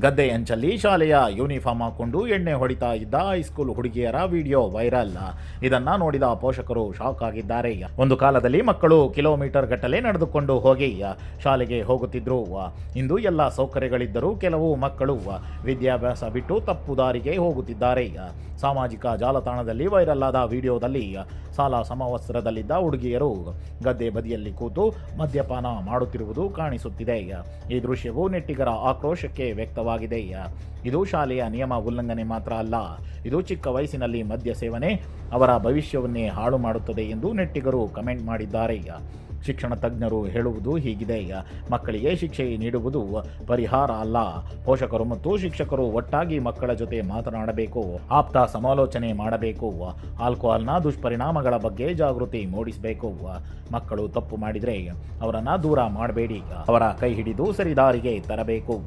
ಗದ್ದೆ ಅಂಚಲ್ಲಿ ಶಾಲೆಯ ಯೂನಿಫಾರ್ಮ್ ಹಾಕೊಂಡು ಎಣ್ಣೆ ಹೊಡಿತಾ ಇದ್ದ ಹೈಸ್ಕೂಲ್ ಹುಡುಗಿಯರ ವಿಡಿಯೋ ವೈರಲ್. ಇದನ್ನ ನೋಡಿದ ಪೋಷಕರು ಶಾಕ್ ಆಗಿದ್ದಾರೆ. ಒಂದು ಕಾಲದಲ್ಲಿ ಮಕ್ಕಳು ಕಿಲೋಮೀಟರ್ ಗಟ್ಟಲೆ ನಡೆದುಕೊಂಡು ಹೋಗಿ ಶಾಲೆಗೆ ಹೋಗುತ್ತಿದ್ರು. ಇಂದು ಎಲ್ಲ ಸೌಕರ್ಯಗಳಿದ್ದರೂ ಕೆಲವು ಮಕ್ಕಳು ವಿದ್ಯಾಭ್ಯಾಸ ಬಿಟ್ಟು ತಪ್ಪು ದಾರಿಗೆ ಹೋಗುತ್ತಿದ್ದಾರೆ. ಸಾಮಾಜಿಕ ಜಾಲತಾಣದಲ್ಲಿ ವೈರಲ್ ಆದ ವಿಡಿಯೋದಲ್ಲಿ ಶಾಲಾ ಸಮವಸ್ತ್ರದಲ್ಲಿದ್ದ ಹುಡುಗಿಯರು ಗದ್ದೆ ಬದಿಯಲ್ಲಿ ಕೂತು ಮದ್ಯಪಾನ ಮಾಡುತ್ತಿರುವುದು ಕಾಣಿಸುತ್ತಿದೆ. ಈ ದೃಶ್ಯವು ನೆಟ್ಟಿಗರ ಆಕ್ರೋಶಕ್ಕೆ ವ್ಯಕ್ತವಾಗಿದೆ. ಇದು ಶಾಲೆಯ ನಿಯಮ ಉಲ್ಲಂಘನೆ ಮಾತ್ರ ಅಲ್ಲ, ಇದು ಚಿಕ್ಕ ವಯಸ್ಸಿನಲ್ಲಿ ಮದ್ಯ ಸೇವನೆ ಅವರ ಭವಿಷ್ಯವನ್ನೇ ಹಾಳು ಮಾಡುತ್ತದೆ ಎಂದು ನೆಟ್ಟಿಗರು ಕಮೆಂಟ್ ಮಾಡಿದ್ದಾರೆ. ಶಿಕ್ಷಣ ತಜ್ಞರು ಹೇಳುವುದು ಹೀಗಿದೆ: ಮಕ್ಕಳಿಗೆ ಶಿಕ್ಷೆ ನೀಡುವುದು ಪರಿಹಾರ ಅಲ್ಲ. ಪೋಷಕರು ಮತ್ತು ಶಿಕ್ಷಕರು ಒಟ್ಟಾಗಿ ಮಕ್ಕಳ ಜೊತೆ ಮಾತನಾಡಬೇಕು, ಆಪ್ತ ಸಮಾಲೋಚನೆ ಮಾಡಬೇಕು, ಆಲ್ಕೋಹಾಲ್ನ ದುಷ್ಪರಿಣಾಮಗಳ ಬಗ್ಗೆ ಜಾಗೃತಿ ಮೂಡಿಸಬೇಕು. ಮಕ್ಕಳು ತಪ್ಪು ಮಾಡಿದರೆ ಅವರನ್ನು ದೂರ ಮಾಡಬೇಡಿ, ಅವರ ಕೈ ಹಿಡಿದು ಸರಿದಾರಿಗೆ ತರಬೇಕು.